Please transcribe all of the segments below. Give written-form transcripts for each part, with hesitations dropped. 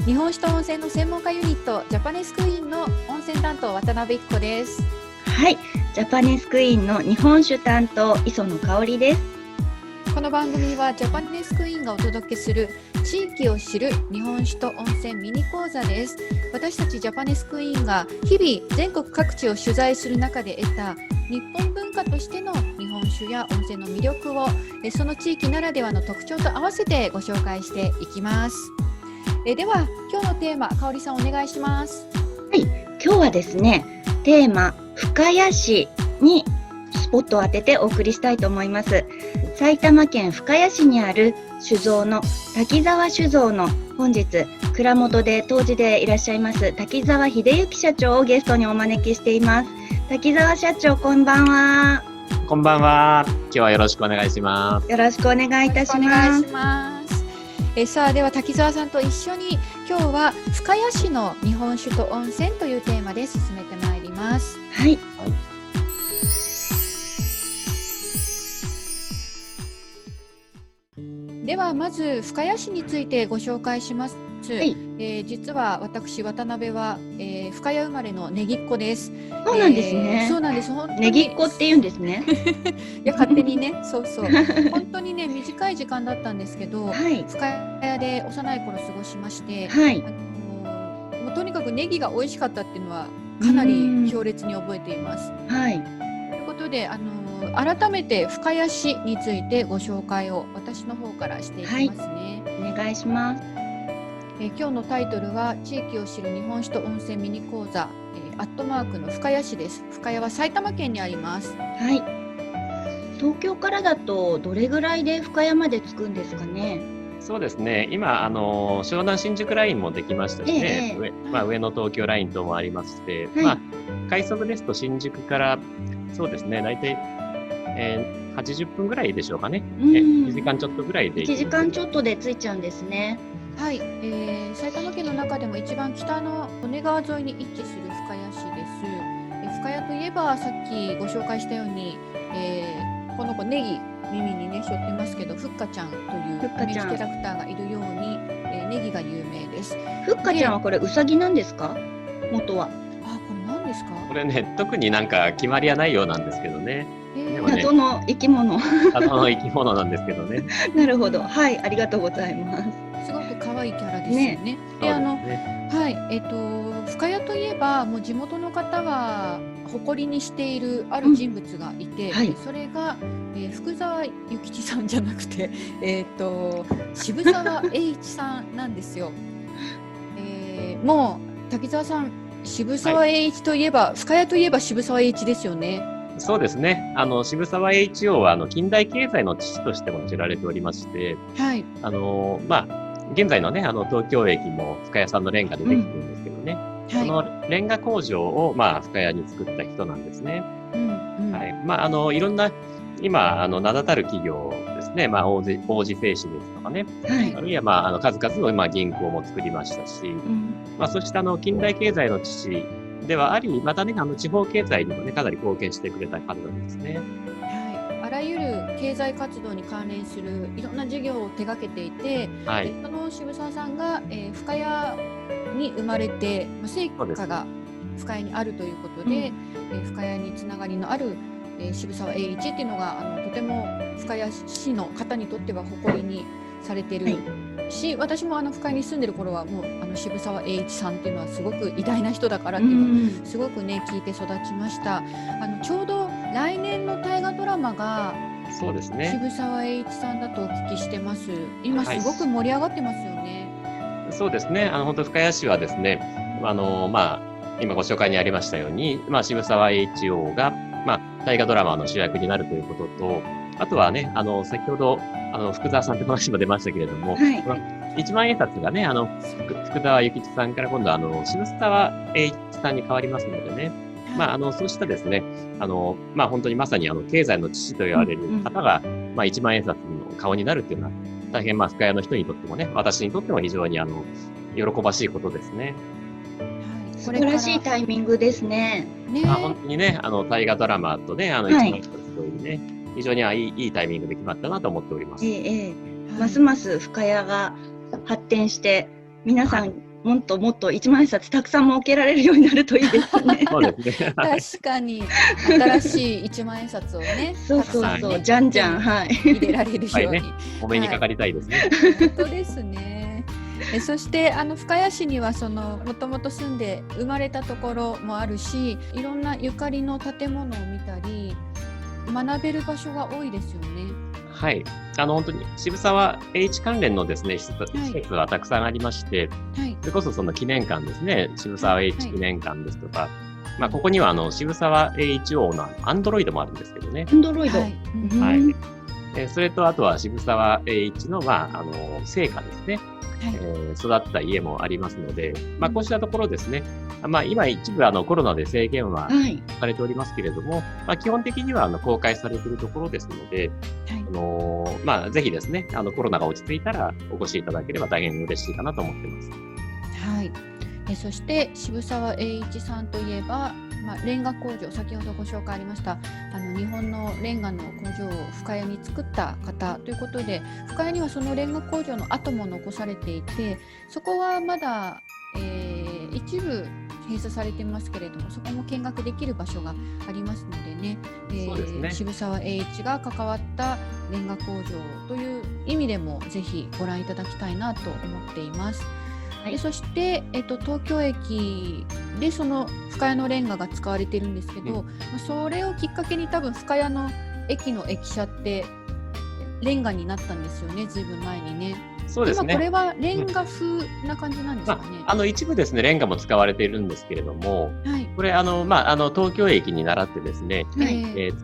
日本酒と温泉の専門家ユニットジャパネスクイーンの温泉担当渡辺育子です。はい、ジャパネスクイーンの日本酒担当磯野香織です。この番組はジャパネスクイーンがお届けする地域を知る日本酒と温泉ミニ講座です。私たちジャパネスクイーンが日々全国各地を取材する中で得た日本文化としての日本酒や温泉の魅力をその地域ならではの特徴と合わせてご紹介していきます。では今日のテーマ、香織さんお願いします。はい、今日はですね、テーマ深谷市にスポットを当ててお送りしたいと思います。埼玉県深谷市にある酒造の滝沢酒造の本日蔵元で杜氏でいらっしゃいます滝沢秀幸社長をゲストにお招きしています。滝沢社長、こんばんは。こんばんは。今日はよろしくお願いします。よろしくお願いいたします。さあ、では滝沢さんと一緒に今日は深谷市の日本酒と温泉というテーマで進めてまいります。はい、ではまず深谷市についてご紹介します。はい、実は私渡辺は、深谷生まれのねぎっ子です。そうなんですね。そうなんです。本当にねぎっ子って言うんですね。いや勝手にね、そう本当にね短い時間だったんですけど、はい、深谷で幼い頃過ごしまして、はい、もうとにかくネギが美味しかったっていうのはかなり強烈に覚えています。はい。ということで改めて深谷市についてご紹介を私の方からしていきますね。はい、お願いします。今日のタイトルは地域を知る日本酒と温泉ミニ講座、アットマークの深谷市です。深谷は埼玉県にあります。はい。東京からだとどれぐらいで深谷まで着くんですかね。そうですね。今湘南新宿ラインもできましたしね。上野東京ライン等もありまして、はい、快速ですと新宿からそうですね。大体、80分ぐらいでしょうかね。1時間ちょっとぐらいで。1時間ちょっとで着いちゃうんですね。はい、埼玉県の中でも一番北の利根川沿いに位置する深谷市です。深谷といえばさっきご紹介したように、この子ネギ耳にね背負ってますけど、ふっかちゃんというイメージキャラクターがいるように、ネギが有名です。ふっかちゃんはこれウサギなんですか？元は。あ、これ何ですか？これね、特になんか決まりはないようなんですけどね。謎の生き物。謎の生き物なんですけどね。なるほど。はい、ありがとうございます。すごく可愛いキャラですよね。で、はい、深谷といえばもう地元の方が誇りにしているある人物がいて、はい、それが、福沢諭吉さんじゃなくて、渋沢栄一さんなんですよ。もう滝沢さん、渋沢栄一といえば、はい、深谷といえば渋沢栄一ですよね。そうですね。渋沢栄一郎は近代経済の父としても知られておりまして、はい。現在のね、東京駅も深谷産のレンガでできてるんですけどね。そのレンガ工場を、深谷に作った人なんですね。はい。いろんな、今、名だたる企業ですね。王子製紙ですとかね。はい。あるいは、数々の、銀行も作りましたし、そして近代経済の父ではあり、またね、地方経済にもね、かなり貢献してくれた方なんですね。はい。あらゆる経済活動に関連するいろんな事業を手掛けていて、はい、その渋沢さんが、深谷に生まれて、生家が深谷にあるということで、深谷につながりのある、渋沢栄一っていうのがとても深谷市の方にとっては誇りにされているし、私も深谷に住んでる頃はもう渋沢栄一さんっていうのはすごく偉大な人だからっていうのをすごくね聞いて育ちました。ちょうど来年の大河ドラマがそうですね、渋沢栄一さんだとお聞きしてます。今すごく盛り上がってますよね。はい、そうですね。本当深谷市はですね、今ご紹介にありましたように、渋沢栄一郎が大河ドラマの主役になるということと、あとはね、先ほど福沢さんって話も出ましたけれども、はい、一万円札がね、福沢諭吉さんから今度渋沢栄一さんに変わりますのでね、そうしたですね、本当にまさに経済の父と言われる方が、一万円札の顔になるっていうのは、大変深谷の人にとってもね、私にとっても非常に喜ばしいことですね。素晴らしいタイミングですね。本当にね、大河ドラマとね、一万円札というね、非常にいいタイミングで決まったなと思っております。ますます深谷が発展して、皆さんもっともっと一万円札たくさん儲けられるようになるといいですね。そうですね。確かに新しい一万円札をね、そうそうたくさんねそう、じゃんじゃん、はい。入れられるように、はいねお目にかかりたいですね。本当ですね。そして深谷市にはもともと住んで生まれたところもあるし、いろんなゆかりの建物を見たり学べる場所が多いですよね。はい。本当に渋沢栄一関連のですね、施設はたくさんありまして、はい。それこそその記念館ですね、渋沢栄一記念館ですとか、まあ、ここには渋沢栄一王のアンドロイドもあるんですけどね。アンドロイド。はいはい。それと、あとは渋沢栄一の、まあ、生家ですね。育った家もありますので、まあ、こうしたところですね、まあ、今一部コロナで制限はされておりますけれども、まあ、基本的には公開されているところですので、まあ、ぜひですね、コロナが落ち着いたらお越しいただければ大変嬉しいかなと思っています。はい。そして渋沢栄一さんといえば、まあ、レンガ工場、先ほどご紹介ありました日本のレンガの工場を深谷に作った方ということで、深谷にはそのレンガ工場の跡も残されていて、そこはまだ、一部閉鎖されてますけれども、そこも見学できる場所がありますのでね、そうですね、渋沢栄一が関わったレンガ工場という意味でもぜひご覧いただきたいなと思っています。でそして、東京駅でその深谷のレンガが使われているんですけど、それをきっかけに多分深谷の駅の駅舎ってレンガになったんですよね、ずいぶん前にね。そうですね。今これはレンガ風な感じなんですかね。一部ですね、レンガも使われているんですけれども、はい、これ東京駅に倣ってですね、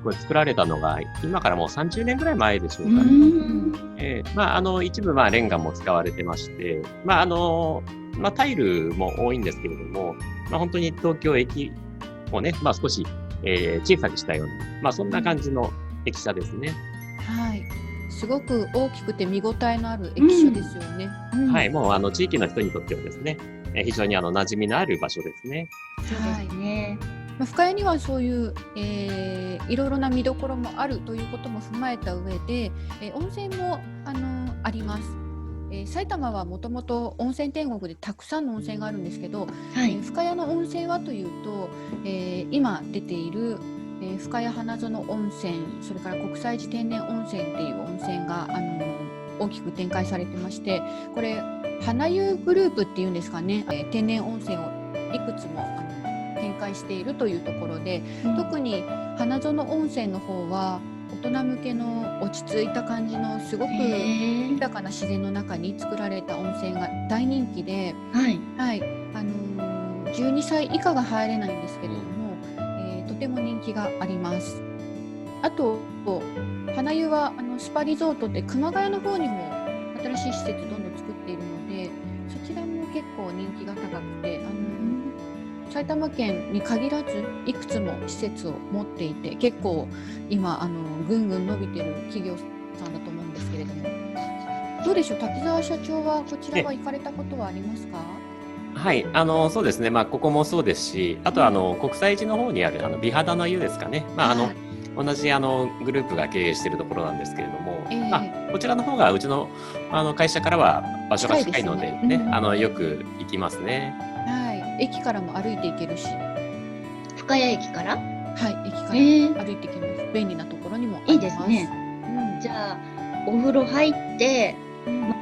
これ作られたのが今からもう30年ぐらい前でしょうかね。一部レンガも使われてまして、タイルも多いんですけれども、本当に東京駅をね、少し、小さくしたような、そんな感じの駅舎ですね。はい。すごく大きくて見応えのある駅舎ですよね。はい、もう地域の人にとってはですね、非常に馴染みのある場所ですね。そうですね。深谷にはそういう、いろいろな見どころもあるということも踏まえた上で、温泉もあります。埼玉はもともと温泉天国でたくさんの温泉があるんですけど、深谷の温泉はというと、今出ている深谷花園温泉、それから国際寺天然温泉っていう温泉が大きく展開されてまして、これ花湯グループっていうんですかね、天然温泉をいくつも展開しているというところで、特に花園温泉の方は大人向けの落ち着いた感じのすごく豊かな自然の中に作られた温泉が大人気で、12歳以下が入れないんですけれども、とても人気があります。あと花湯はスパリゾートって熊谷の方にも新しい施設どんどん作っているので、そちらも結構人気が高くて、埼玉県に限らずいくつも施設を持っていて、結構今ぐんぐん伸びてる企業さんだと思うんですけれども、どうでしょう、滝沢社長はこちらは行かれたことはありますか？はい、そうですね、ここもそうですし、あと国際寺の方にある美肌の湯ですかね、同じグループが経営しているところなんですけれども、こちらの方がうちの会社からは場所が近いのでね、よく行きますね。はい、駅からも歩いて行けるし。深谷駅から？はい、駅から歩いて行けます。便利なところにもあります。いいですね。じゃあお風呂入って、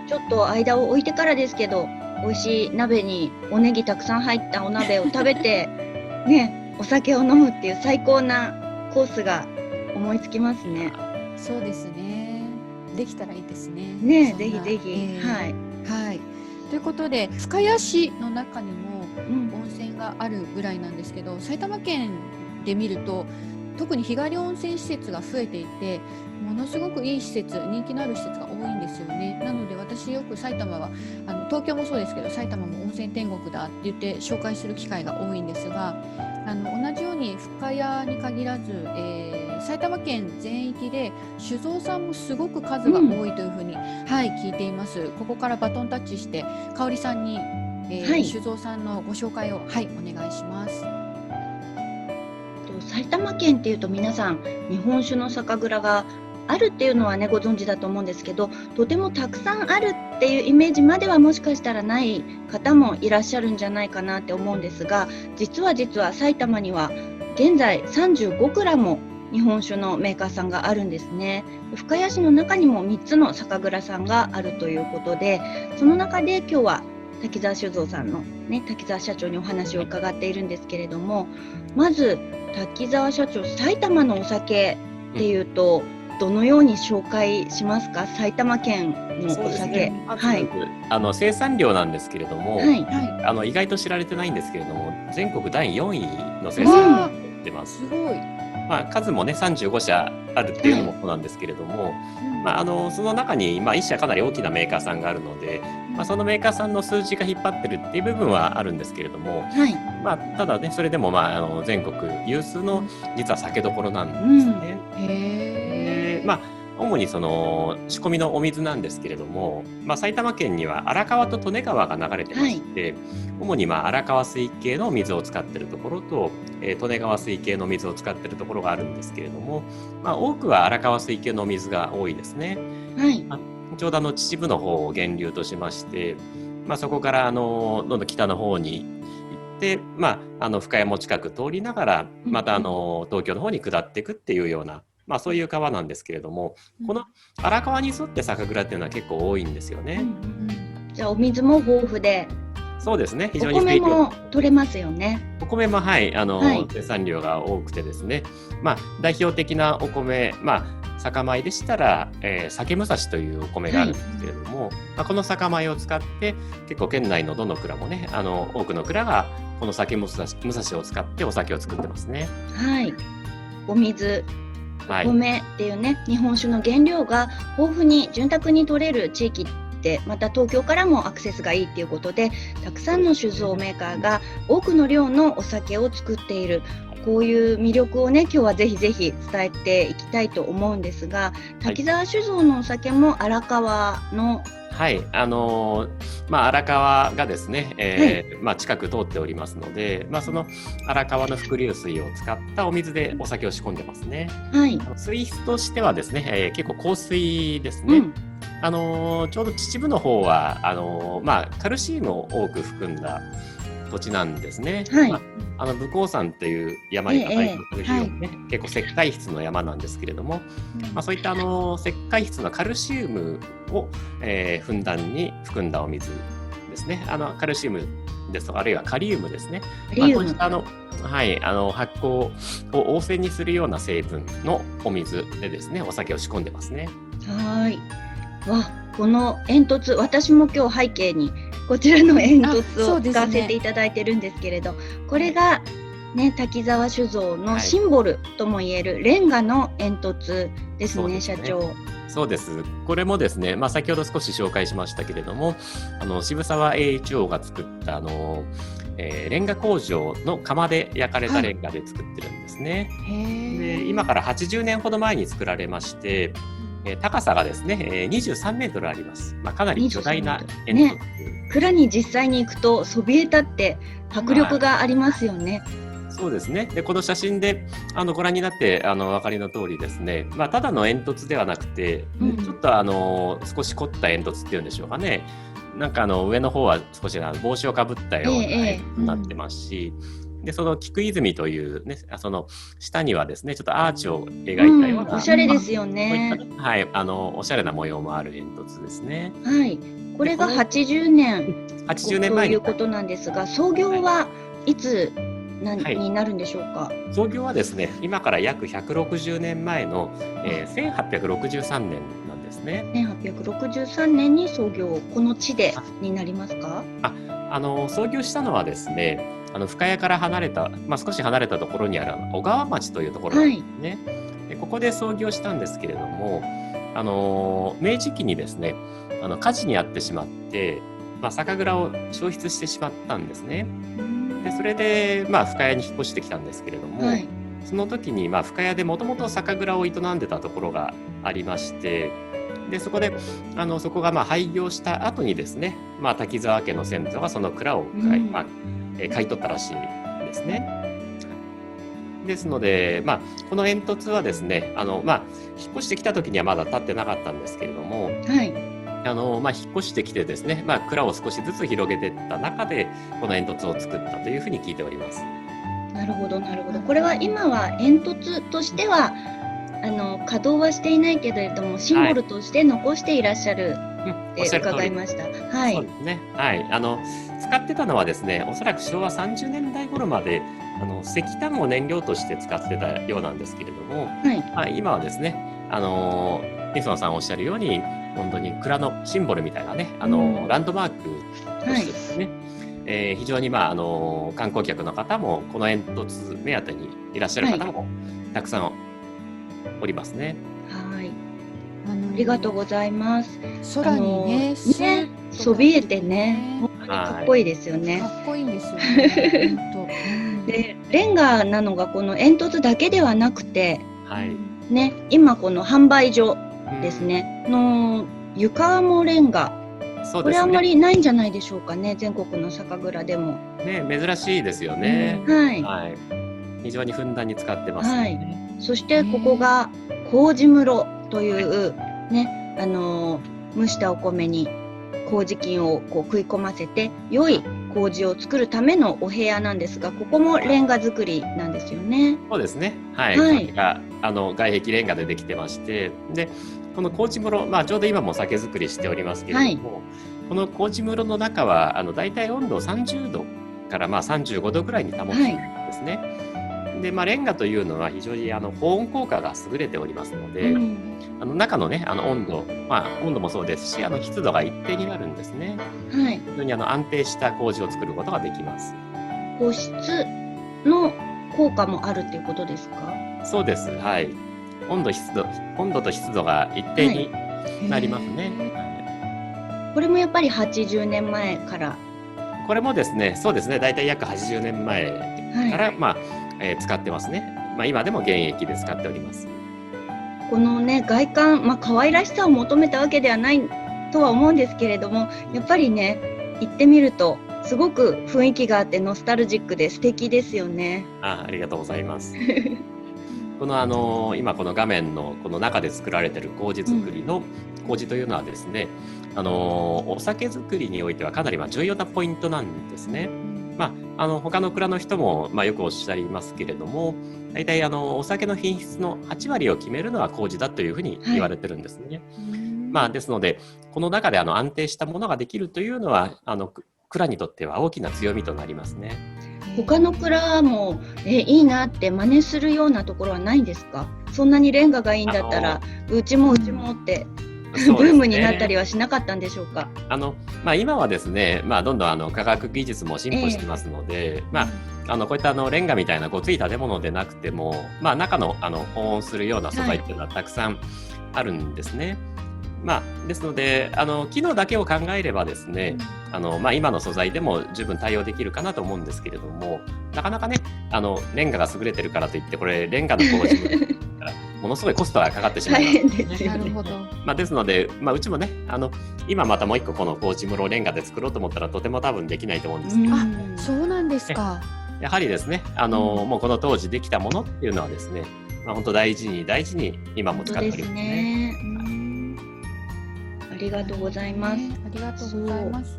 ちょっと間を置いてからですけど、美味しい鍋におネギたくさん入ったお鍋を食べてね、お酒を飲むっていう最高なコースが思いつきますね。そうですね。できたらいいですね。ね、ぜひぜひ、はい。ということで、深谷市の中にも温泉があるぐらいなんですけど、埼玉県で見ると特に日帰り温泉施設が増えていて、ものすごくいい施設、人気のある施設が多いんですよね。なので私よく埼玉は東京もそうですけど、埼玉も温泉天国だって言って紹介する機会が多いんですが、同じように深谷に限らず、埼玉県全域で酒造さんもすごく数が多いというふうに、聞いています。ここからバトンタッチして香織さんに、酒造さんのご紹介をお願いします。埼玉県っていうと皆さん日本酒の酒蔵があるっていうのはねご存知だと思うんですけど、とてもたくさんあるっていうイメージまではもしかしたらない方もいらっしゃるんじゃないかなって思うんですが、実は埼玉には現在35蔵も日本酒のメーカーさんがあるんですね。深谷市の中にも3つの酒蔵さんがあるということで、その中で今日は滝沢酒造さんの、ね、滝沢社長にお話を伺っているんですけれども、まず滝沢社長、埼玉のお酒っていうと、どのように紹介しますか？埼玉県のお酒。はい、生産量なんですけれども、はい、意外と知られてないんですけれども、全国第4位の生産量を持ってます。すごい。まあ、数もね35社あるっていうのもそうなんですけれども、まあ、その中に、1社かなり大きなメーカーさんがあるので、そのメーカーさんの数字が引っ張ってるっていう部分はあるんですけれども、ただねそれでも、全国有数の実は酒どころなんですね。主にその仕込みのお水なんですけれども、埼玉県には荒川と利根川が流れてまして、主に荒川水系の水を使っているところと、利根川水系の水を使っているところがあるんですけれども、多くは荒川水系の水が多いですね。ちょうど秩父の方を源流としまして、そこからどんどん北の方に行って、深谷も近く通りながらまた東京の方に下っていくっていうような、そういう川なんですけれども、この荒川に沿って酒蔵っていうのは結構多いんですよね。じゃあお水も豊富で、そうですね、非常にお米も取れますよね。お米も生産量が多くてですね、代表的なお米、酒米でしたら、酒武蔵というお米があるんですけれども、この酒米を使って結構県内のどの蔵もね、多くの蔵がこの酒武蔵を使ってお酒を作ってますね。お水、お米っていうね、日本酒の原料が豊富に潤沢に取れる地域って、また東京からもアクセスがいいっていうことで、たくさんの酒造メーカーが多くの量のお酒を作っている。こういう魅力をね、今日はぜひぜひ伝えていきたいと思うんですが、滝沢酒造のお酒も荒川の荒川がですね、近く通っておりますので、その荒川の伏流水を使ったお水でお酒を仕込んでますね。水質としてはですね、結構硬水ですね。ちょうど秩父の方はカルシウムを多く含んだ土地なんですね。武甲山っていう山に与える費用ね、結構石灰質の山なんですけれども、そういった石灰質のカルシウムを、ふんだんに含んだお水ですね。カルシウムですとか、あるいはカリウムですね。こういった発酵を旺盛にするような成分のお水でですね、お酒を仕込んでますね。この煙突、私も今日背景にこちらの煙突を使わせていただいてるんですけれど、これが、ね、滝沢酒造のシンボルともいえるレンガの煙突ですね、社長。そうです。これもですね、先ほど少し紹介しましたけれども、渋沢栄一郎が作ったレンガ工場の窯で焼かれたレンガで作ってるんですね。で、今から80年ほど前に作られまして、高さがですね、23メートルあります。かなり巨大な煙突。蔵に実際に行くとそびえ立って迫力がありますよね。そうですね。で、この写真でご覧になってお分かりの通りですね、ただの煙突ではなくて、ちょっと少し凝った煙突っていうんでしょうかね。なんか上の方は少し帽子をかぶったような煙突になってますし、でその菊泉というね、その下にはですね、ちょっとアーチを描いたような、おしゃれですよね。おしゃれな模様もある煙突ですね。これが80年前ということなんですが、創業はいつになるんでしょうか？創業はですね、今から約160年前の、1863年なんですね。1863年に創業、この地でになりますか？創業したのはですね、深谷から離れた、少し離れたところにある小川町というところなんですね。でここで創業したんですけれども、明治期にですね、火事に遭ってしまって、酒蔵を焼失してしまったんですね。でそれで、深谷に引っ越してきたんですけれども、その時に、深谷でもともと酒蔵を営んでたところがありまして、でそこでそこが廃業した後にですね、滝沢家の先祖がその蔵を買い取ったらしいですね。ですので、この煙突はですね、引っ越してきた時にはまだ建ってなかったんですけれども、はい。引っ越してきてですね、蔵を少しずつ広げていった中で、この煙突を作ったというふうに聞いております。なるほど、なるほど。これは今は煙突としては稼働はしていないけれども、シンボルとして残していらっしゃるって伺いました。はい。そうですね。はい。使ってたのはですね、おそらく昭和30年代頃まで石炭を燃料として使ってたようなんですけれども、はい、今はですね、磯野さんおっしゃるように、本当に蔵のシンボルみたいなね、ランドマークとしてですね、非常に観光客の方もこの煙突目当てにいらっしゃる方もたくさんおりますね。はい。ありがとうございます。空にね、そびえてね、本当にかっこいいですよね。かっこいいんですよね。で、レンガなのがこの煙突だけではなくて、ね、今この販売所ですね、の床もレンガ。これあんまりないんじゃないでしょうかね、全国の酒蔵でも。ね、珍しいですよね。はい。非常にふんだんに使ってますね。そしてここが麹室というね、蒸したお米に麹菌をこう食い込ませて良い麹を作るためのお部屋なんですが、ここもレンガ作りなんですよね。そうですね。はい。それが外壁レンガでできてまして、で、この麹室、ちょうど今も酒造りしておりますけれども、この麹室の中はだいたい温度30度から35度ぐらいに保つんですね。で、レンガというのは非常に保温効果が優れておりますので、中のね、温度、温度もそうですし、湿度が一定になるんですね。非常に安定した麹を作ることができます。保湿の効果もあるっていうことですか？そうです。はい。温度と湿度が一定になりますね。これもやっぱり80年前から。これもですね、そうですね、だいたい約80年前から、使ってますね。今でも現役で使っております。このね、外観、可愛らしさを求めたわけではないとは思うんですけれども、やっぱりね、行ってみるとすごく雰囲気があってノスタルジックで素敵ですよね。ありがとうございます。この今この画面のこの中で作られている麹作りの麹というのはですね、お酒作りにおいてはかなり重要なポイントなんですね。他の蔵の人もよくおっしゃいますけれども、大体お酒の品質の8割を決めるのは麹だというふうに言われてるんですね。ですので、この中で安定したものができるというのは蔵にとっては大きな強みとなりますね。他の蔵もいいなって真似するようなところはないんですか？そんなにレンガがいいんだったらうちもってブームになったりはしなかったんでしょうか？今はですね、どんどん科学技術も進歩してますので、こういったレンガみたいなごつい建物でなくても、中の保温するような素材っていうのはたくさんあるんですね。ですので機能だけを考えればですね、今の素材でも十分対応できるかなと思うんですけれども、なかなかねレンガが優れてるからといってこれレンガの麹からものすごいコストがかかってしまいますね。なるほど。ですので、うちもね今またもう一個この麹室をレンガで作ろうと思ったらとても多分できないと思うんですけど、そうなんですか。やはりですねもうこの当時できたものっていうのはですね、本当大事に今も使っておりますね。ありがとうございます。ありがとうございます。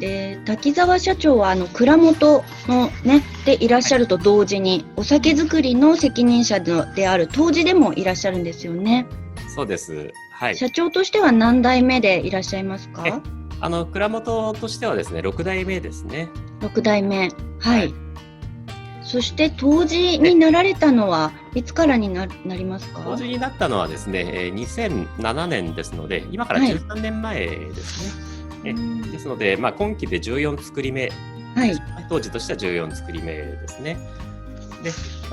で、滝沢社長は蔵元のねでいらっしゃると同時にお酒造りの責任者である杜氏でもいらっしゃるんですよね。そうです。はい。社長としては何代目でいらっしゃいますか？蔵元としてはですね、6代目ですね。6代目。はい。そして杜氏になられたのはいつからになりますか？杜氏になったのはですね、2007年ですので、今から13年前ですね。ですので、今期で14作り目、当時としては14作り目ですね。で、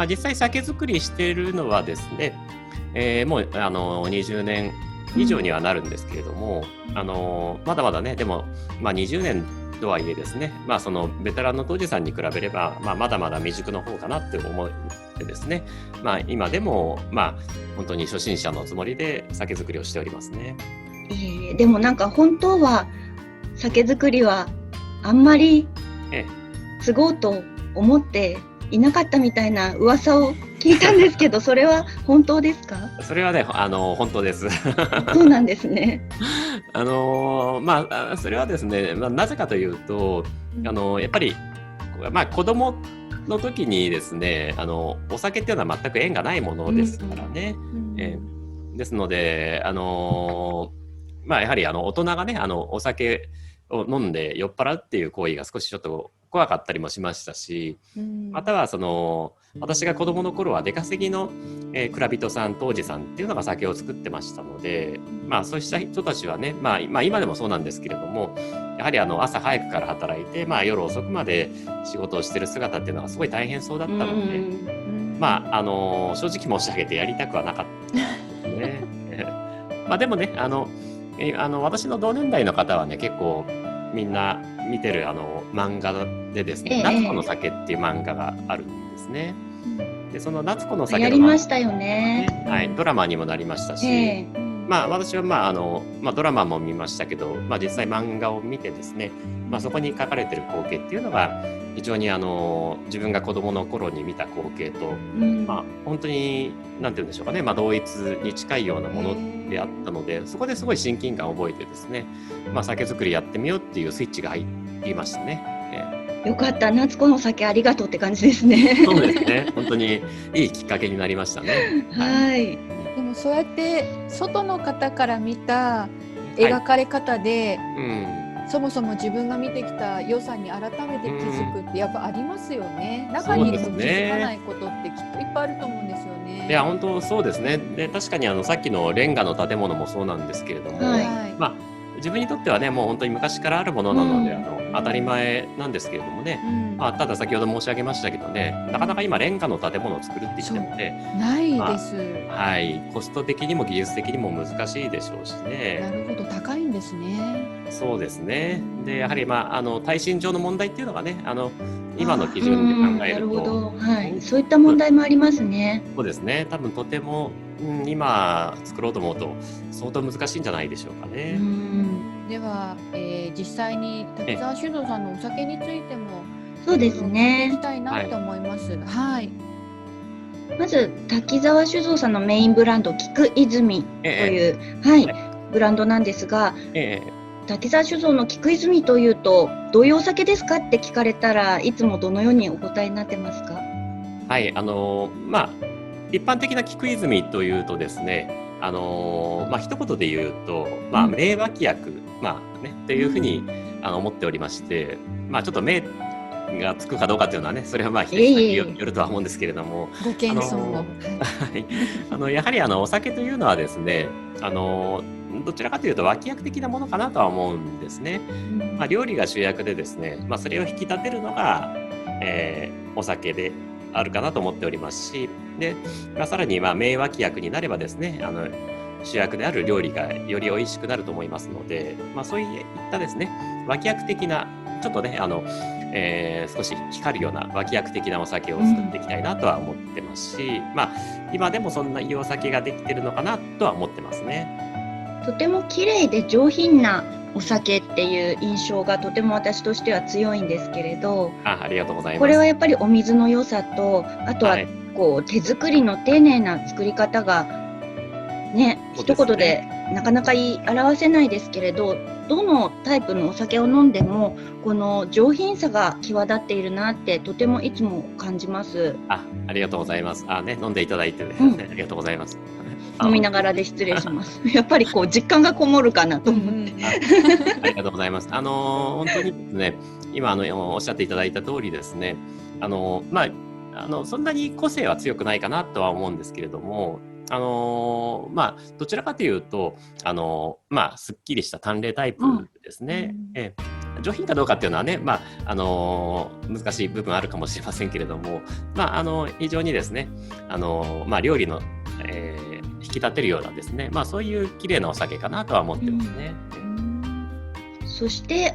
実際酒造りしているのはですね、もう20年以上にはなるんですけれども、まだまだね、でも、20年とはいえですね、そのベテランの杜氏さんに比べれば、まだまだ未熟の方かなって思ってですね、今でも、本当に初心者のつもりで酒造りをしておりますね。でもなんか本当は酒造りはあんまり継ごうと思っていなかったみたいな噂を聞いたんですけど、それは本当ですか？それはね、本当です。そうなんですね。それはですね、なぜかというと、やっぱり、子供の時にですね、お酒っていうのは全く縁がないものですからね。ですので、やはり大人がね、お酒を飲んで酔っ払うっていう行為が少しちょっと怖かったりもしましたし、または私が子供の頃は出稼ぎの、蔵人さん、杜氏さんっていうのが酒を作ってましたので、そうした人たちはね、今でもそうなんですけれども、やはり朝早くから働いて、夜遅くまで仕事をしてる姿っていうのがすごい大変そうだったので、正直申し上げてやりたくはなかったですね。でもね、私の同年代の方はね、結構みんな見てる漫画でですね、夏子の酒っていう漫画があるんですね。でその夏子の酒のやりましたよね。ドラマにもなりましたし、私はドラマも見ましたけど、実際漫画を見てですね、そこに書かれてる光景っていうのが非常に自分が子供の頃に見た光景と、本当に何て言うんでしょうかね、同一に近いようなものであったので、そこですごい親近感を覚えてですね、酒造りやってみようっていうスイッチが入りましたね。よかった、夏子の酒ありがとうって感じですね。そうですね、本当にいいきっかけになりましたね。はい。でもそうやって外の方から見た描かれ方で、そもそも自分が見てきた良さに改めて気づくってやっぱありますよね。中にいると気づかないことってきっといっぱいあると思うんですよね。いや本当そうですね。で確かにさっきのレンガの建物もそうなんですけれども、自分にとってはね、もう本当に昔からあるものなので、当たり前なんですけれどもね、ただ先ほど申し上げましたけどね、なかなか今レンガの建物を作るって言ってもね、ないです、コスト的にも技術的にも難しいでしょうしね。なるほど、高いんですね。そうですね。でやはり耐震上の問題っていうのがね、今の基準で考えると、なるほど、そういった問題もありますね。そうですね。多分とても、今作ろうと思うと相当難しいんじゃないでしょうかね。では、実際に滝沢酒造さんのお酒についてもそうですね、聞きたいなと思います。まず滝沢酒造さんのメインブランド菊泉という、ブランドなんですが、滝沢酒造の菊泉というとどういうお酒ですかって聞かれたらいつもどのようにお答えになってますか？一般的な菊泉というとですね、一言で言うと、名脇役、っていうふうに思っておりまして、ちょっと名がつくかどうかというのはね、それは人によるとは思うんですけれども、ご謙遜を。やはりお酒というのはですね、どちらかというと脇役的なものかなとは思うんですね。料理が主役でですね、それを引き立てるのが、お酒であるかなと思っておりますし、で、さらに名脇役になればですね、主役である料理がより美味しくなると思いますので、そういったですね、脇役的なちょっとね少し光るような脇役的なお酒を作っていきたいなとは思ってますし、今でもそんないいお酒ができてるのかなとは思ってますね。とても綺麗で上品なお酒っていう印象がとても私としては強いんですけれど、ありがとうございます。これはやっぱりお水の良さと、あとはこう手作りの丁寧な作り方がね、一言でなかなか言い表せないですけれど、どのタイプのお酒を飲んでもこの上品さが際立っているなってとてもいつも感じます。ありがとうございます。飲んでいただいて、ありがとうございます。飲みながらで失礼します。やっぱりこう実感がこもるかなと思って。ありがとうございます。本当にですね、今おっしゃっていただいた通りですね、そんなに個性は強くないかなとは思うんですけれども、どちらかというとすっきりした淡麗タイプですね。上品かどうかっていうのはね、難しい部分あるかもしれませんけれども、非常にですね、料理の、引き立てるようなですね、そういう綺麗なお酒かなとは思ってますね。そして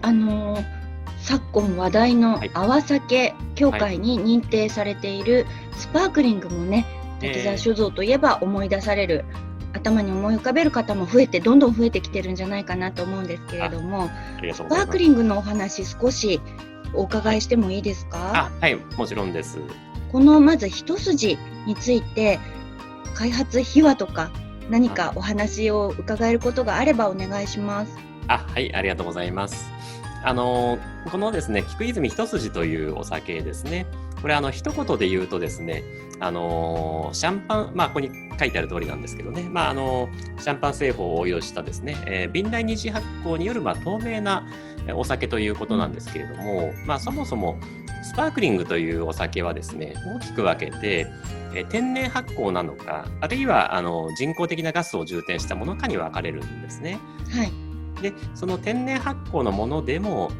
昨今話題の泡酒協会に認定されているスパークリングもね、滝沢酒造といえば思い出される、頭に思い浮かべる方もどんどん増えてきてるんじゃないかなと思うんですけれども、スパークリングのお話少しお伺いしてもいいですか？はい、もちろんです。このまず一筋について開発秘話とか何かお話を伺えることがあればお願いします。はい、ありがとうございます。このですね、菊泉一筋というお酒ですね。これ一言で言うとですね、シャンパン、ここに書いてある通りなんですけどね、シャンパン製法を応用したですね、瓶内二次発酵による透明なお酒ということなんですけれども、そもそもスパークリングというお酒はですね、大きく分けて、天然発酵なのか、あるいは人工的なガスを充填したものかに分かれるんですね。はい。で、その天然発酵のものでも、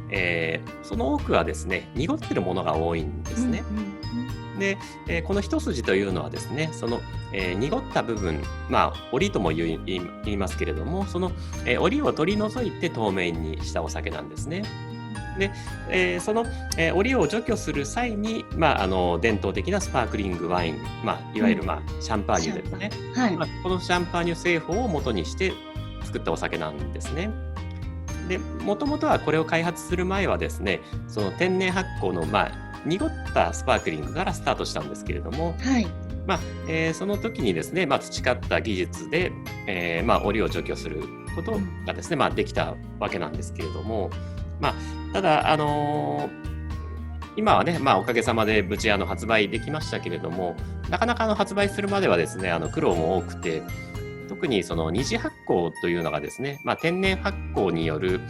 その多くはですね、濁ってるものが多いんですね。で、この一筋というのはですね、その、濁った部分、織とも言いますけれども、その、織を取り除いて透明にしたお酒なんですね。で、その、織を除去する際に、伝統的なスパークリングワイン、いわゆる、シャンパーニュですね。はい。このシャンパーニュ製法を元にして作ったお酒なんですね。で、もともとはこれを開発する前はですね、その天然発酵の、濁ったスパークリングからスタートしたんですけれども、はい。その時にですね、培った技術で、織を除去することがですね、できたわけなんですけれども、ただ、今はね、おかげさまで無事発売できましたけれども、なかなか発売するまではですね、苦労も多くて、特にその二次発酵というのがですね、天然発酵による、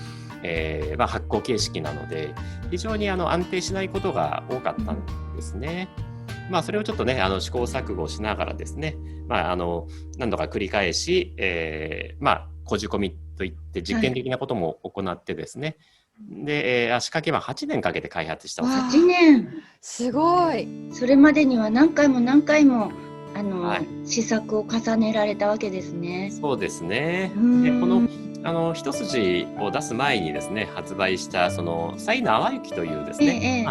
発酵形式なので、非常に安定しないことが多かったんですね。それをちょっとね、試行錯誤しながらですね、何度か繰り返し、こじ込みといって実験的なことも行ってですね、で、足掛けは8年かけて開発したお酒。8年。すごい。それまでには何回も何回も試作を重ねられたわけですね。そうですね。で、この一筋を出す前にですね、発売したその彩の淡雪というですね、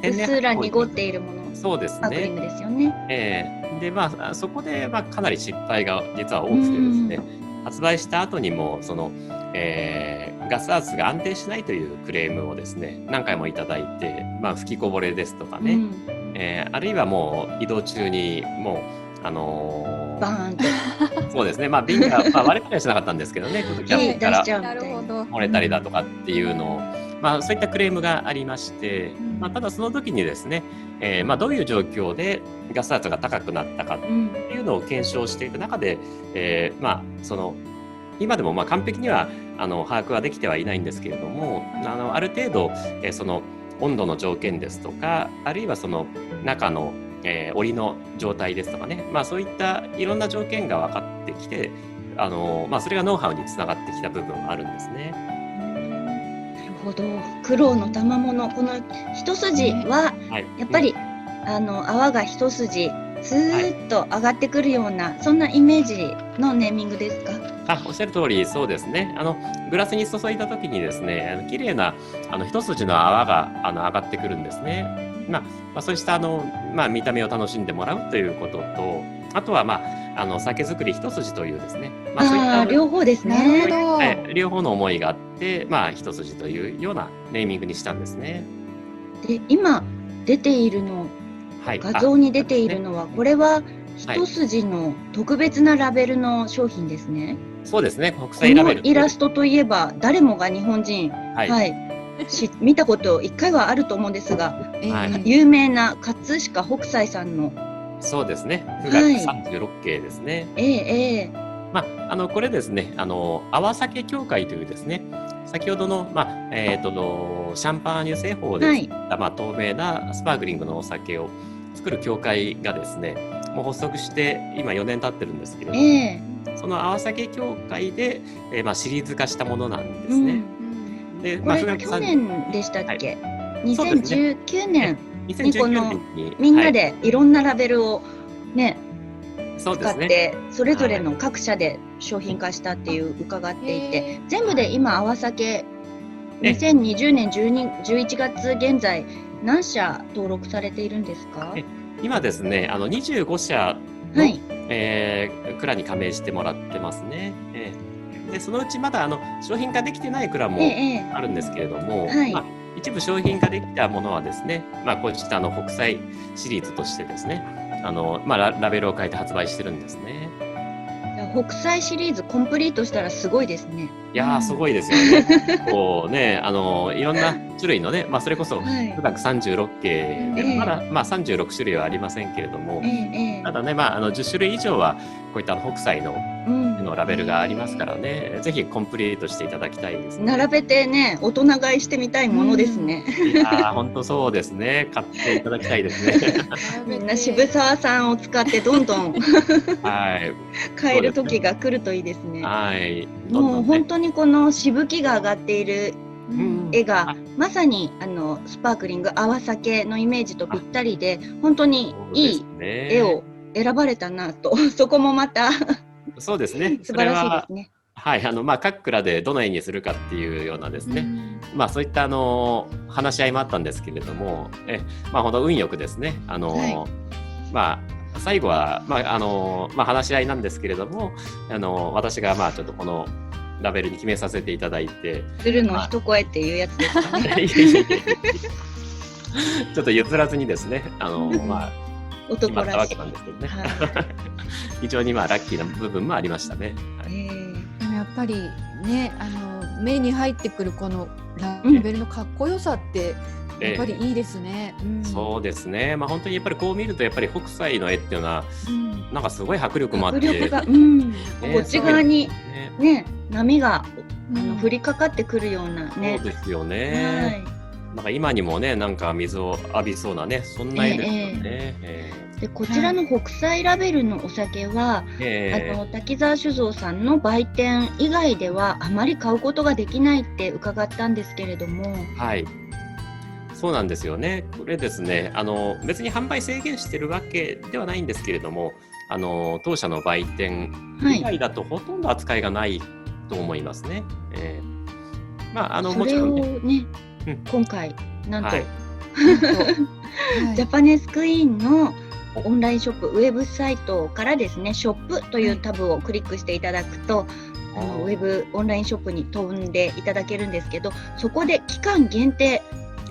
うっすら濁っているもの、そうですね。スパークリングですよね。で、そこでかなり失敗が実は多くてですね、発売した後にもその、ガス圧が安定しないというクレームをですね、何回もいただいて、吹きこぼれですとかね、あるいはもう移動中にもうバーンとそうですね、瓶が、割れたりはしなかったんですけどね、キャップから漏れたりだとかっていうのを、そういったクレームがありまして、ただその時にですね、どういう状況でガス圧が高くなったかっていうのを検証していく中で、その今でも完璧には把握はできてはいないんですけれども、ある程度、その温度の条件ですとか、あるいはその中の織の状態ですとかね、そういったいろんな条件が分かってきて、それがノウハウにつながってきた部分はあるんですね。なるほど。苦労の賜物、この一筋はやっぱり、泡が一筋ずーっと上がってくるような、そんなイメージのネーミングですか？おっしゃる通り、そうですね。グラスに注いだ時にですね、綺麗な一筋の泡が上がってくるんですね。そうした見た目を楽しんでもらうということと、あとは酒造り一筋というですね、そういった両方ですね。両方の思いがあって、一筋というようなネーミングにしたんですね。で、今出ているの、画像に出ているのは、これは一筋の特別なラベルの商品ですね。そうですね、国際ラベル。このイラストといえば誰もが日本人、見たこと1回はあると思うんですが、有名な葛飾北斎さんの。そうですね、富岳36景ですね。これですね、泡酒協会というですね、先ほどの、シャンパーニュ製法で作った、透明なスパークリングのお酒を作る協会がですね、もう発足して今4年経ってるんですけれども、その泡酒協会で、シリーズ化したものなんですね。で、これ去年でしたっけ？2019年にこのみんなでいろんなラベルをね、使ってそれぞれの各社で商品化したっていう伺っていて、全部で今泡酒2020年11月現在何社登録されているんですか？今ですね、25社の、蔵に加盟してもらってますね。で、そのうちまだ商品化できてない蔵もあるんですけれども、一部商品化できたものはですね、こうした北斎シリーズとしてですね、ラベルを変えて発売してるんですね。北斎シリーズコンプリートしたらすごいですね。いやー、すごいですよね。こうね、いろんな種類のね、それこそ、富岳36景でもまだ、36種類はありませんけれども、ただね、10種類以上は、こういった北斎のラベルがありますからね、ぜひコンプリートしていただきたいですね。並べてね、大人買いしてみたいものですね。いやー、本当そうですね。買っていただきたいですね。みんな渋沢さんを使ってどんどん買える時が来るといいですね。はい。もう本当にこのしぶきが上がっている絵がまさにスパークリング泡酒のイメージとぴったりで、本当にいい絵を選ばれたなと、そこもまたそうですね。素晴らしいですね。はい、各蔵でどの絵にするかっていうようなですね、そういった話し合いもあったんですけれども、本当運よくですね、最後は話し合いなんですけれども、私がちょっとこのラベルに決めさせていただいて、鶴の一声っていうやつですかね。ちょっと譲らずにですね、決まったわけなんですけどね。非常にラッキーな部分もありましたね。でもやっぱりね、目に入ってくるこのラベルのかっこよさってやっぱりいいですね。そうですね。本当にやっぱりこう見るとやっぱり北斎の絵っていうのはなんかすごい迫力もあって、迫力がこっち側にね波が降りかかってくるようなね。そうですよね。なんか今にもね、なんか水を浴びそうなね、そんな絵ですよね。でこちらの北斎ラベルのお酒は、滝沢酒造さんの売店以外ではあまり買うことができないって伺ったんですけれども。はい。そうなんですよね。これですね、別に販売制限してるわけではないんですけれども、当社の売店以外だとほとんど扱いがないと思いますね。もちろんね。今回なんと、ジャパネスクイーンのオンラインショップウェブサイトからですね、ショップというタブをクリックしていただくと、ウェブオンラインショップに飛んでいただけるんですけど、そこで期間限定、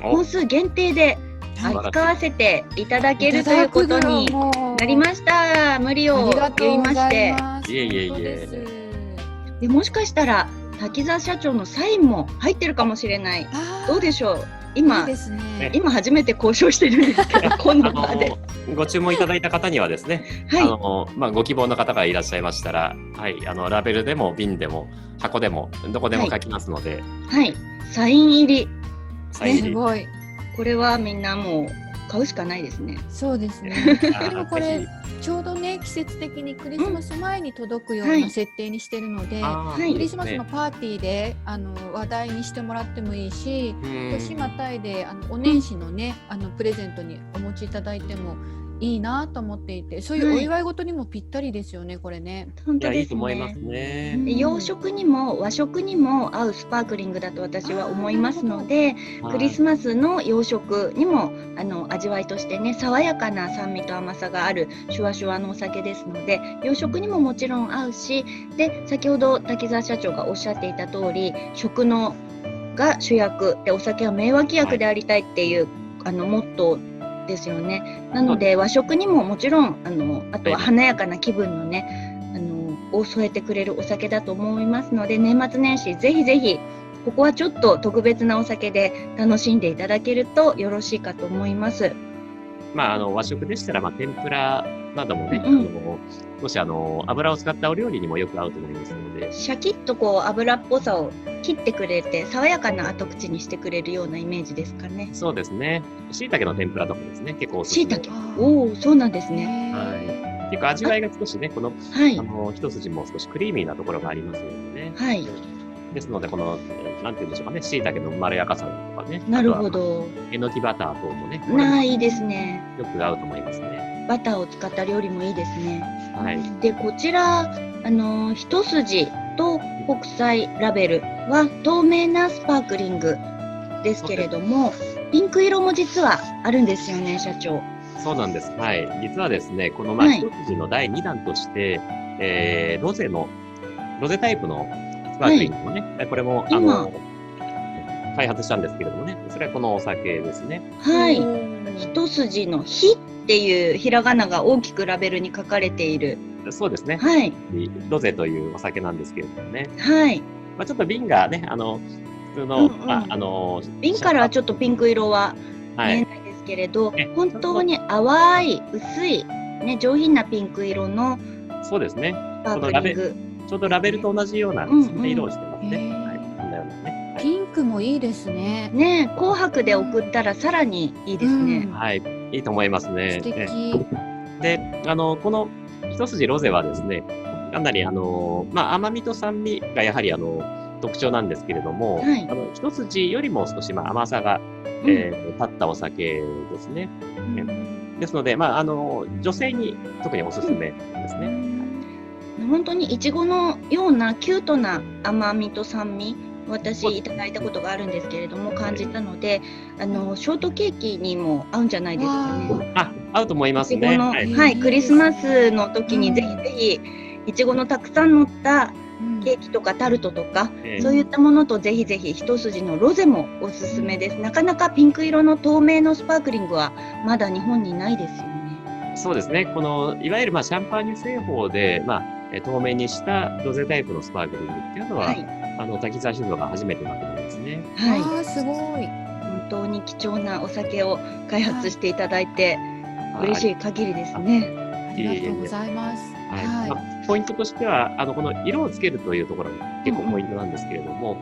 本数限定で扱わせていただけるということになりました。無理を言いまして。でもしかしたら滝沢社長のサインも入ってるかもしれない。どうでしょう。今初めて交渉してるんですけど、この場でご注文いただいた方にはですね、ご希望の方がいらっしゃいましたら、ラベルでも瓶でも箱でもどこでも書きますので、サイン入り。すごい。これはみんなもう買うしかないですね。そうですね。でもこれちょうどね、季節的にクリスマス前に届くような設定にしてるので、クリスマスのパーティーで話題にしてもらってもいいし、年またいでお年始のねプレゼントにお持ちいただいてもいいなと思っていて、そういうお祝い事にもぴったりですよね、これね。本当ですね。いいと思いますね。洋食にも和食にも合うスパークリングだと私は思いますので、クリスマスの洋食にも味わいとしてね、爽やかな酸味と甘さがあるシュワシュワのお酒ですので、洋食にももちろん合うし、で先ほど滝沢社長がおっしゃっていた通り、食のが主役でお酒は名脇役でありたいっていう、モットーですよね。なので和食にももちろんあとは華やかな気分のねを添えてくれるお酒だと思いますので、年末年始ぜひぜひここはちょっと特別なお酒で楽しんでいただけるとよろしいかと思います。和食でしたら天ぷらなどもね、少し油を使ったお料理にもよく合うと思いますので、シャキッと油っぽさを切ってくれて爽やかな後口にしてくれるようなイメージですかね。そうですね。椎茸の天ぷらとかですね、結構おすすめ。椎茸、そうなんですね。結構味わいが少しね、この一筋も少しクリーミーなところがありますのでね。ですのでなんて言うんでしょうかね、椎茸のまろやかさとかね。なるほど。えのきバター等もね。いいですね。よく合うと思いますね。バターを使った料理もいいですね。でこちら一筋と北斎ラベルは透明なスパークリングですけれども、ピンク色も実はあるんですよね、社長。そうなんです。実はですね、この一筋の第2弾として、ロゼタイプのスパークリングもね、これも開発したんですけれどもね、それはこのお酒ですね。はい。うん一筋の火っていうひらがなが大きくラベルに書かれている。そうですね。はい。ロゼというお酒なんですけれどもね。はい。まあ、ちょっと瓶がね、普通の、うんうんまあ、瓶からはちょっとピンク色は見はい。えないですけれど、ね本当に淡い、薄い、ね、上品なピンク色のそうですね。スパークリング。ちょうどラベルと同じような、うんそんな色をしてますね。へーはい。そんなようなね。はい。ピンクもいいですね。ね、紅白で送ったらさらにいいですね。はい。いいと思いますね。素敵。で、この一筋ロゼはですね、かなりまあ、甘みと酸味がやはり特徴なんですけれども、はい一筋よりも少しまあ甘さが、立ったお酒ですね。ですので、まあ、女性に特におすすめですね。本当にいちごのようなキュートな甘みと酸味、私いただいたことがあるんですけれども感じたので、ショートケーキにも合うんじゃないですかね。あ、合うと思いますいちごね。の、はい。はい、クリスマスの時にぜひぜひいちごのたくさん乗ったケーキとかタルトとか、そういったものとぜひぜひ一筋のロゼもおすすめです。なかなかピンク色の透明のスパークリングはまだ日本にないですよね。そうですね。いわゆるまあシャンパーニュ製法で、まあ、透明にしたロゼタイプのスパークリングっていうのは、はい、滝沢酒造が初めてだと思いますね。はい、あーすごい。本当に貴重なお酒を開発していただいて嬉しい限りですね。ありがとうございます。はい。まあ、ポイントとしては、この色をつけるというところが結構ポイントなんですけれども、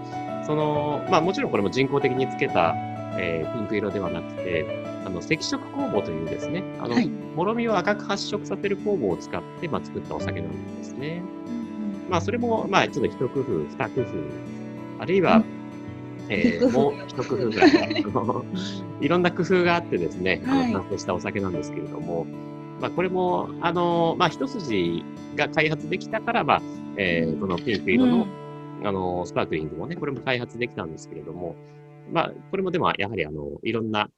まあもちろんこれも人工的につけた、ピンク色ではなくて、赤色酵母というですね、はい、もろみを赤く発色させる酵母を使って、まあ、作ったお酒なんですね。まあそれも、まあちょっと一工夫、二工夫、あるいは、もう一工夫ぐらい、いろんな工夫があってですね、完成したお酒なんですけれども、まあこれも、まあ一筋が開発できたから、まあ、このピンク色の、スパークリングもね、これも開発できたんですけれども、まあこれもでもやはりいろんな、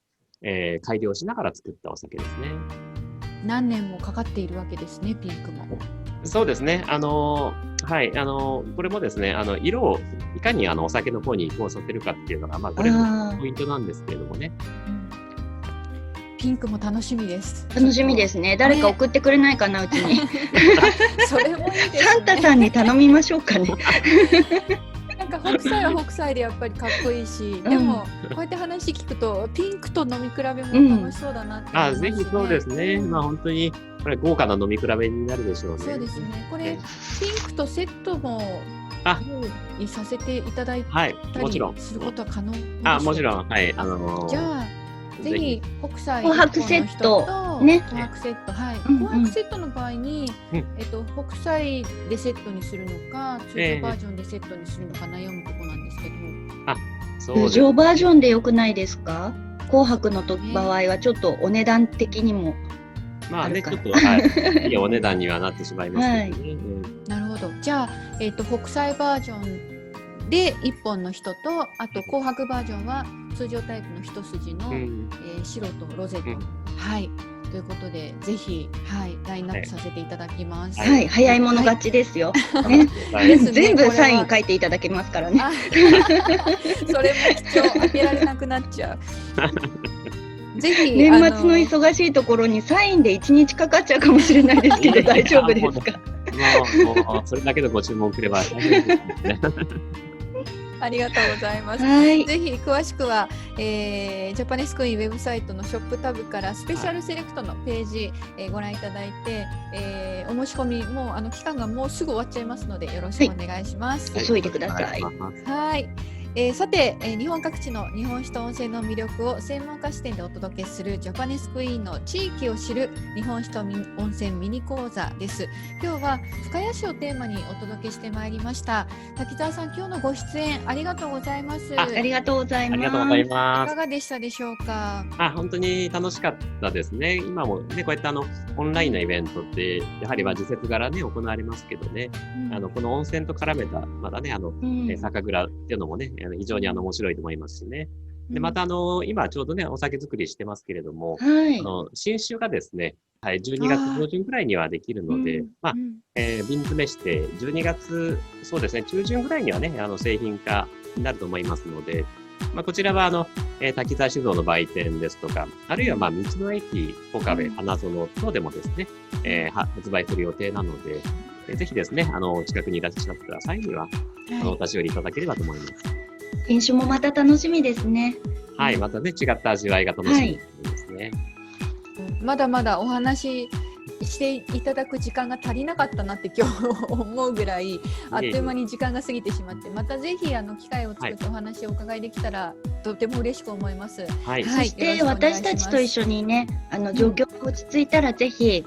改良しながら作ったお酒ですね。何年もかかっているわけですね、ピンクも。そうですね。はい。これもですね、色をいかにお酒の方に移行させるかっていうのが、まあ、これもポイントなんですけれどもね。ピンクも楽しみです。楽しみですね。誰か送ってくれないかな、うちに。それもいいですね。サンタさんに頼みましょうかね。なんか北斎は北斎でやっぱりかっこいいし、でもこうやって話聞くとピンクと飲み比べも楽しそうだなって思いますね。ぜひそうですね。まあ本当にこれ豪華な飲み比べになるでしょうね。そうですね。これピンクとセットも用意させていただいたりすることは可能ですか？もちろん、はい。じゃあぜひ北斎紅白セットね。紅白セット、はい。紅白セットの場合に、北斎でセットにするのか、通常バージョンでセットにするのか悩むところなんですけど。通常バージョンでよくないですか？紅白の場合はちょっとお値段的にも。まあね、ちょっと、いいお値段にはなってしまいますけどね。なるほど。じゃあ、北斎バージョンで1本の人と、あと紅白バージョンは通常タイプの一筋の、白とロゼと、はい。ということで、ぜひ、はい、ラインナップさせていただきます。はい、早い者勝ちですよ。全部サイン書いていただけますからね。それも貴重、開けられなくなっちゃう。ぜひ年末の忙しいところにサインで1日かかっちゃうかもしれないですけど大丈夫ですか？もうそれだけでご注文くれば大丈夫ですね。ありがとうございます。はい、ぜひ詳しくは、ジャパネスクイーンウェブサイトのショップタブからスペシャルセレクトのページ、ご覧いただいて、お申し込みも期間がもうすぐ終わっちゃいますのでよろしくお願いします。急いでください。はい。さて、日本各地の日本酒と温泉の魅力を専門家視点でお届けするジャパネスクイーンの地域を知る日本酒と温泉ミニ講座です。今日は深谷市をテーマにお届けしてまいりました。滝沢さん、今日のご出演ありがとうございます。ありがとうございます。ありがとうございます。いかがでしたでしょうか？本当に楽しかったですね。今もね、こうやってオンラインのイベントって、やはり時節柄ね、行われますけどね、この温泉と絡めた、まだね、酒蔵っていうのもね、非常に面白いと思いますしね。で、また今ちょうどね、お酒作りしてますけれども、新酒がですね、はい、12月上旬くらいにはできるので、瓶詰めして、12月、そうですね、中旬ぐらいにはね、製品化になると思いますので、こちらは滝沢酒造の売店ですとか、あるいは道の駅岡部花園等でもですね、発売する予定なので、ぜひですね、お近くにいらっしゃった際には、お立ち寄りいただければと思います。飲酒もまた楽しみですね。はい、またね、違った味わいが楽しみですね。まだまだお話していただく時間が足りなかったなって今日思うぐらいあっという間に時間が過ぎてしまって、またぜひ機会を作ってお話をお伺いできたらとても嬉しく思います。そして私たちと一緒にね、状況が落ち着いたらぜひ、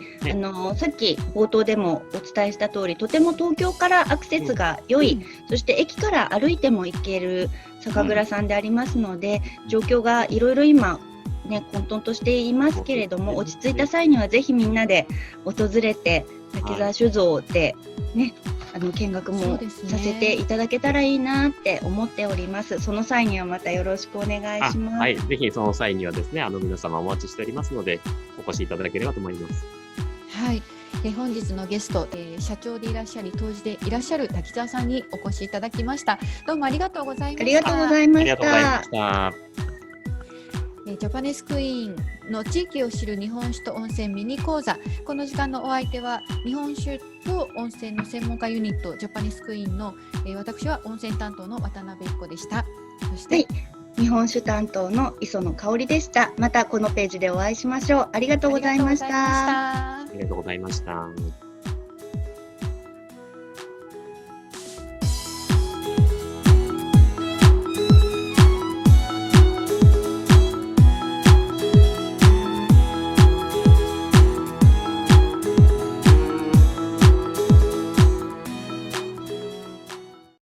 さっき冒頭でもお伝えした通り、とても東京からアクセスが良い、そして駅から歩いても行ける酒蔵さんでありますので、状況がいろいろ今混沌としていますけれども、落ち着いた際にはぜひみんなで訪れて滝沢酒造で見学もさせていただけたらいいなって思っております。その際にはまたよろしくお願いします。ぜひその際にはですね、皆様お待ちしておりますので、お越しいただければと思います。はい。本日のゲスト、社長でいらっしゃり、杜氏でいらっしゃる滝沢さんにお越しいただきました。どうもありがとうございました。ありがとうございました。ジャパネスクイーンの地域を知る日本酒と温泉ミニ講座。この時間のお相手は日本酒と温泉の専門家ユニットジャパネスクイーンの、私は温泉担当の渡辺一子でした。そして、日本酒担当の磯野香織でした。またこのページでお会いしましょう。ありがとうございました。ありがとうございました。